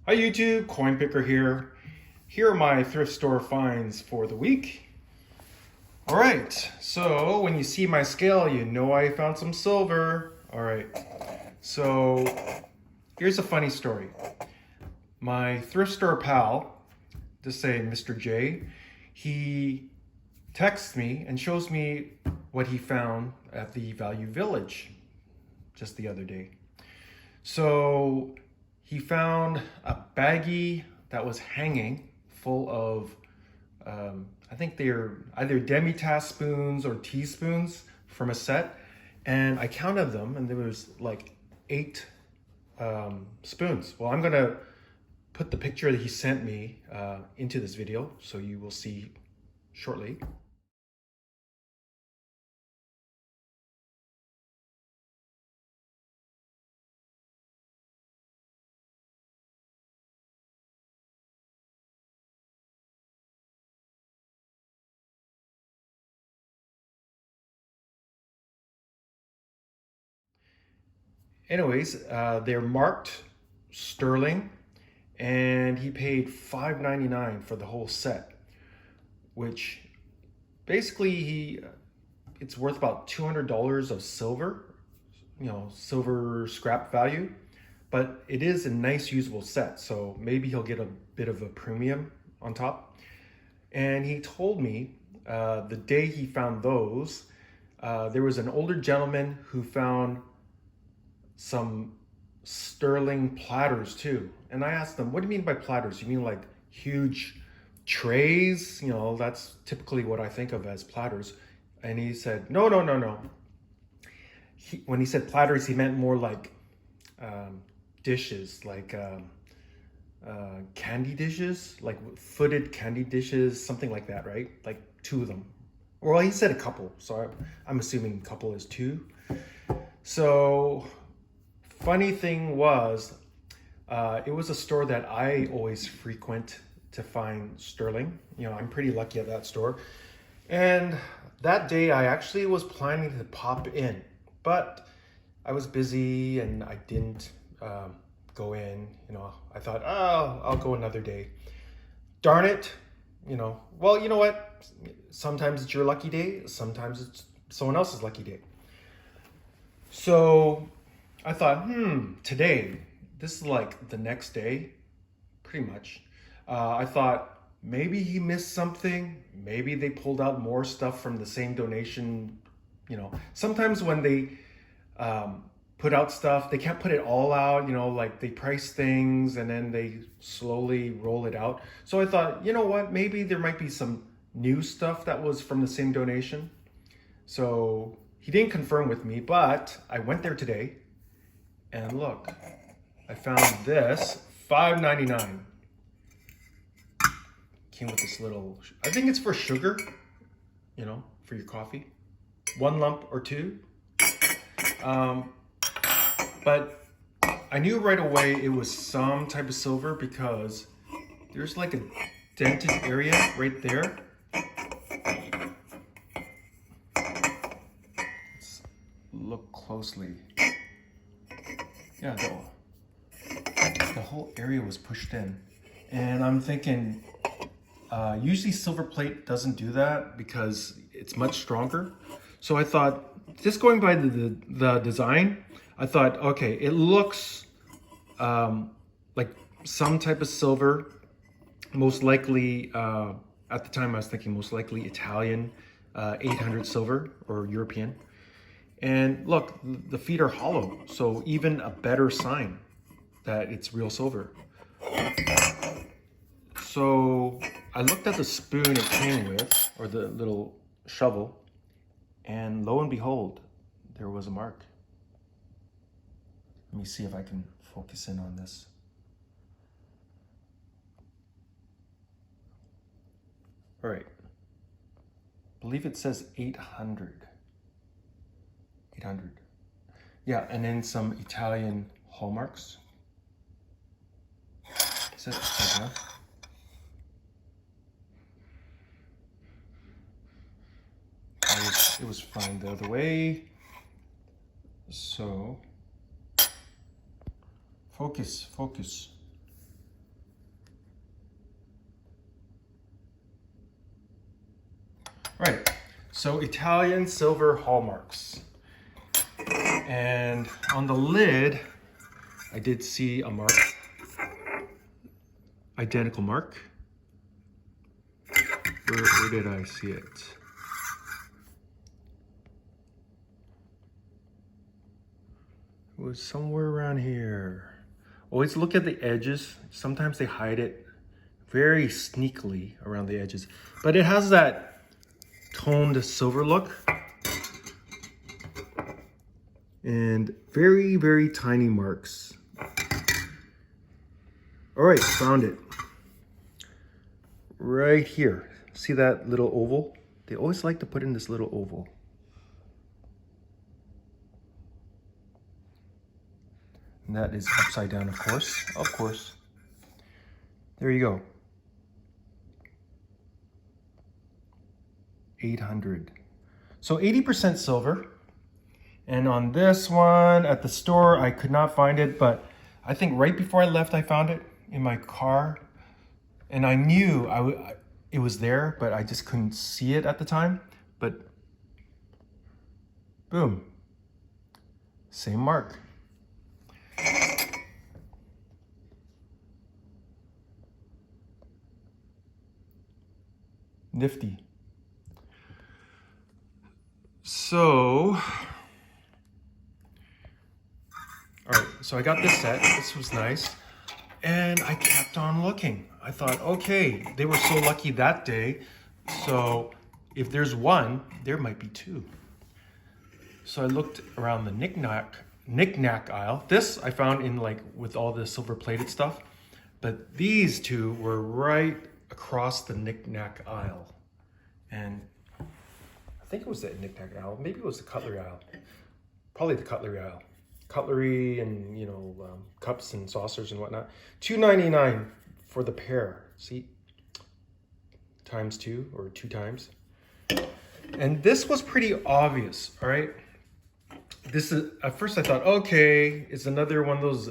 Hi YouTube, Coinpicker here. Here are my thrift store finds for the week. All right, so when you see my scale, you know I found some silver. All right, so here's a funny story. My thrift store pal, just say Mr. J, he texts me and shows me what he found at the Value Village just the other day. So he found a baggie that was hanging full of, I think they're either demi-tasse spoons or teaspoons from a set. And I counted them and there was like 8 spoons. Well, I'm gonna put the picture that he sent me into this video, so you will see shortly. Anyways, they're marked sterling, and he paid $5.99 for the whole set, which basically it's worth about $200 of silver, silver scrap value, but it is a nice usable set, so maybe he'll get a bit of a premium on top. And he told me the day he found those, there was an older gentleman who found some sterling platters too. And I asked them, what do you mean by platters? You mean like huge trays? That's typically what I think of as platters. And he said, no. When he said platters, he meant more like dishes, like candy dishes, like footed candy dishes, something like that, right? Like 2 of them. Well, he said a couple, so I'm assuming a couple is 2. So funny thing was, it was a store that I always frequent to find sterling. I'm pretty lucky at that store. And that day I actually was planning to pop in, but I was busy and I didn't go in. I thought, oh, I'll go another day. Darn it. Well, you know what? Sometimes it's your lucky day. Sometimes it's someone else's lucky day. So I thought, today, this is like the next day, pretty much. I thought maybe he missed something. Maybe they pulled out more stuff from the same donation. Sometimes when they put out stuff, they can't put it all out, like they price things and then they slowly roll it out. So I thought, you know what, maybe there might be some new stuff that was from the same donation. So he didn't confirm with me, but I went there today. And look, I found this, $5.99. Came with this little, I think it's for sugar, for your coffee. 1 lump or 2. But I knew right away it was some type of silver because there's like a dented area right there. Let's look closely. Yeah, the whole area was pushed in. And I'm thinking, usually silver plate doesn't do that because it's much stronger. So I thought, just going by the design, I thought, okay, it looks like some type of silver, most likely, at the time I was thinking most likely Italian 800 silver or European. And look, the feet are hollow, so even a better sign that it's real silver. So I looked at the spoon it came with, or the little shovel, and lo and behold, there was a mark. Let me see if I can focus in on this. All right, I believe it says 800. 800. Yeah, and then some Italian hallmarks. Is that enough? It was fine the other way. So, focus. All right, so Italian silver hallmarks. And on the lid, I did see a mark, identical mark. Where did I see it? It was somewhere around here. Always look at the edges. Sometimes they hide it very sneakily around the edges. But it has that toned silver look. And very, very tiny marks. All right, found it. Right here. See that little oval? They always like to put in this little oval. And that is upside down, of course. Of course. There you go. 800. So 80% silver. And on this one at the store, I could not find it, but I think right before I left, I found it in my car. And I knew it was there, but I just couldn't see it at the time. But boom, same mark. Nifty. So, all right, so I got this set. This was nice. And I kept on looking. I thought, okay, they were so lucky that day. So if there's one, there might be two. So I looked around the knick-knack aisle. This I found in like with all the silver plated stuff. But these two were right across the knick-knack aisle. And I think it was the knick-knack aisle. Maybe it was the cutlery aisle. Probably the cutlery aisle. Cutlery and, you know, cups and saucers and whatnot. $2.99 for the pair. See? Times two or two times. And this was pretty obvious, all right? This is, at first I thought, okay, it's another one of those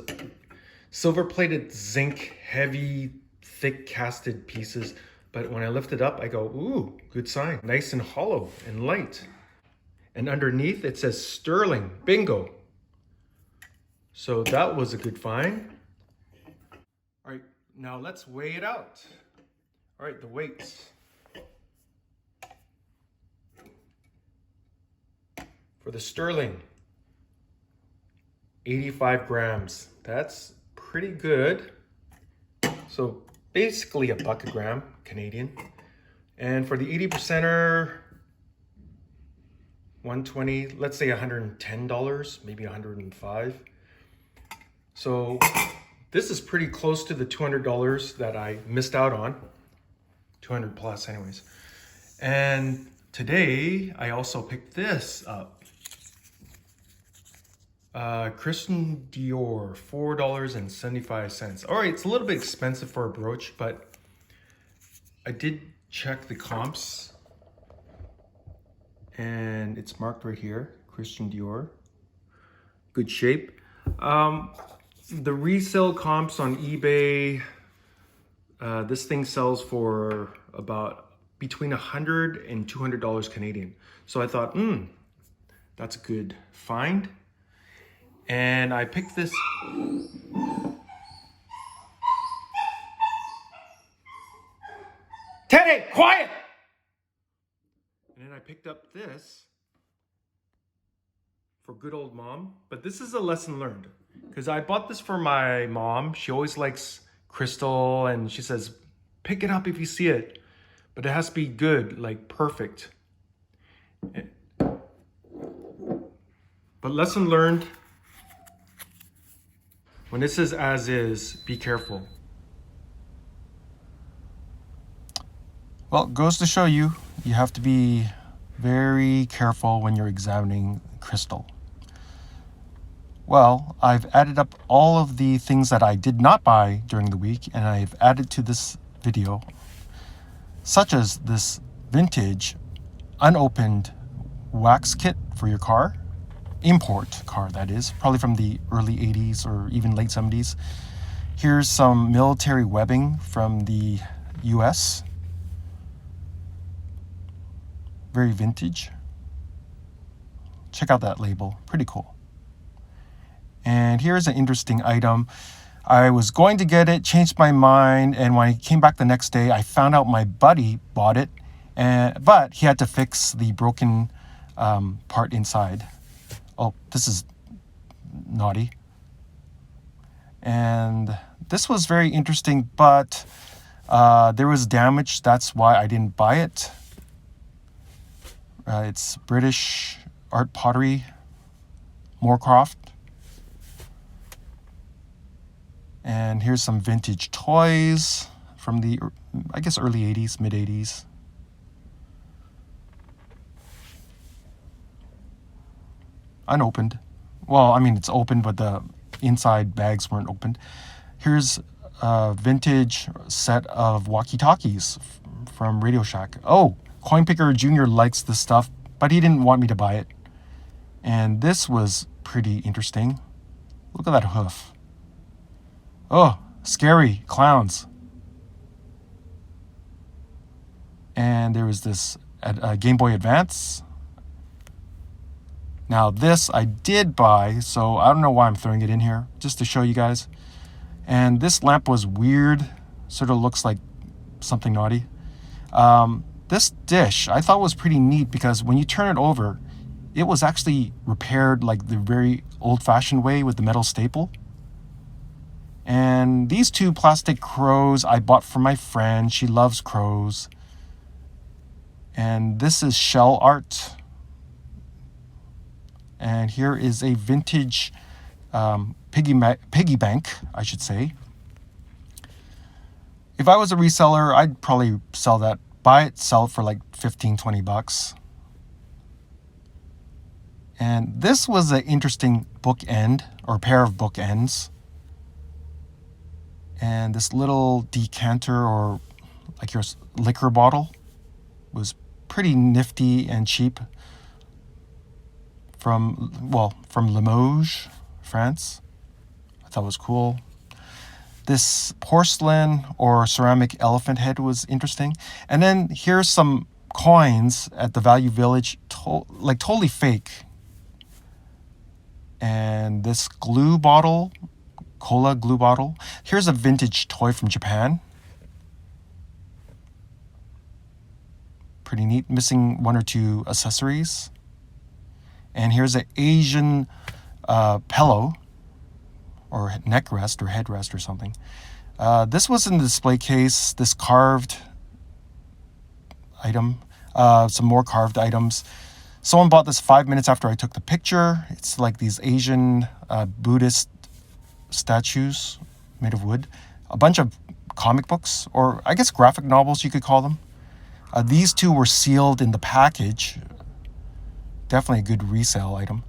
silver-plated zinc, heavy, thick casted pieces. But when I lift it up, I go, ooh, good sign. Nice and hollow and light. And underneath it says sterling, bingo. So that was a good find. All right, now let's weigh it out. All right, the weights. For the sterling, 85 grams. That's pretty good. So basically $1 a gram Canadian. And for the 80%er, 120, let's say $110, maybe 105. So this is pretty close to the $200 that I missed out on. 200 plus anyways. And today I also picked this up. Christian Dior, $4.75. All right, it's a little bit expensive for a brooch, but I did check the comps and it's marked right here, Christian Dior. Good shape. The resale comps on eBay, this thing sells for about between $100 and $200 Canadian. So I thought, that's a good find. And I picked this. Teddy, quiet! And then I picked up this for good old mom. But this is a lesson learned. Because I bought this for my mom. She always likes crystal. And she says, pick it up if you see it. But it has to be good, like perfect. But lesson learned. When this is as is, be careful. Well, it goes to show you, you have to be very careful when you're examining crystal. Well, I've added up all of the things that I did not buy during the week, and I've added to this video, such as this vintage unopened wax kit for your car. Import car, that is, probably from the early 80s or even late 70s. Here's some military webbing from the US. very vintage. Check out that label, pretty cool. And here's an interesting item. I was going to get it, changed my mind, and when I came back the next day, I found out my buddy bought it, but he had to fix the broken part inside. Oh, this is naughty. And this was very interesting, but there was damage. That's why I didn't buy it. It's British art pottery, Moorcroft. And here's some vintage toys from the, I guess, early 80s, mid 80s. Unopened. Well, I mean, it's open, but the inside bags weren't opened. Here's a vintage set of walkie-talkies from Radio Shack. Oh, Coinpicker Jr. likes this stuff, but he didn't want me to buy it. And this was pretty interesting. Look at that hoof. Oh, scary clowns. And there was this Game Boy Advance. Now this I did buy, so I don't know why I'm throwing it in here, just to show you guys. And this lamp was weird, sort of looks like something naughty. This dish I thought was pretty neat because when you turn it over, it was actually repaired like the very old-fashioned way with the metal staple. And these two plastic crows I bought from my friend. She loves crows. And this is shell art. And here is a vintage piggy bank, I should say. If I was a reseller, I'd probably sell that, buy it, sell it for like 15, 20 bucks. And this was an interesting bookend, or pair of bookends. And this little decanter, or like your liquor bottle, was pretty nifty and cheap. From Limoges, France. I thought it was cool. This porcelain or ceramic elephant head was interesting. And then here's some coins at the Value Village, totally fake. And this glue bottle, cola glue bottle. Here's a vintage toy from Japan. Pretty neat, missing one or two accessories. And here's an Asian pillow, or neck rest, or headrest, or something. This was in the display case, this carved item, some more carved items. Someone bought this 5 minutes after I took the picture. It's like these Asian Buddhist statues made of wood. A bunch of comic books, or I guess graphic novels you could call them. These two were sealed in the package. Definitely a good resale item.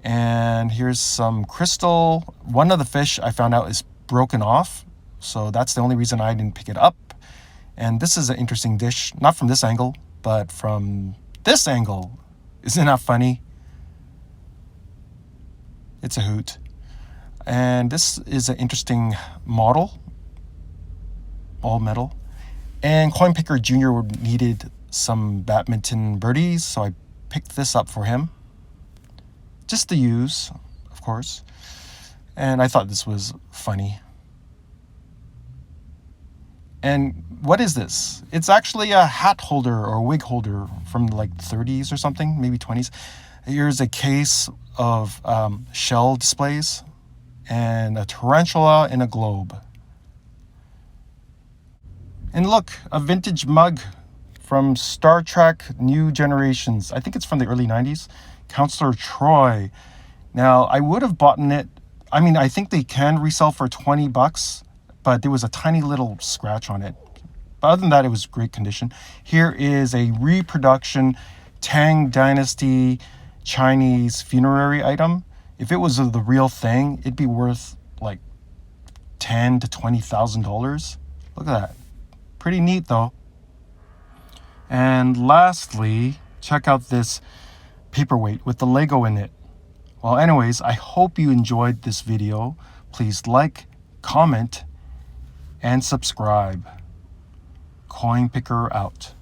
And here's some crystal. One of the fish I found out is broken off, so that's the only reason I didn't pick it up. And this is an interesting dish, not from this angle, but from this angle. Isn't that funny? It's a hoot. And this is an interesting model, all metal. And Coinpicker Jr. needed some badminton birdies, so I picked this up for him. Just to use, of course. And I thought this was funny. And what is this? It's actually a hat holder or wig holder from like 30s or something, maybe 20s. Here's a case of shell displays and a tarantula in a globe. And look, a vintage mug from Star Trek New Generations. I think it's from the early 90s. Counselor Troy. Now, I would have bought it. I mean, I think they can resell for 20 bucks, but there was a tiny little scratch on it. But other than that, it was great condition. Here is a reproduction Tang Dynasty Chinese funerary item. If it was the real thing, it'd be worth like $10,000 to $20,000. Look at that. Pretty neat though. And lastly, check out this paperweight with the Lego in it. Well, anyways, I hope you enjoyed this video. Please like, comment, and subscribe. Coinpicker out.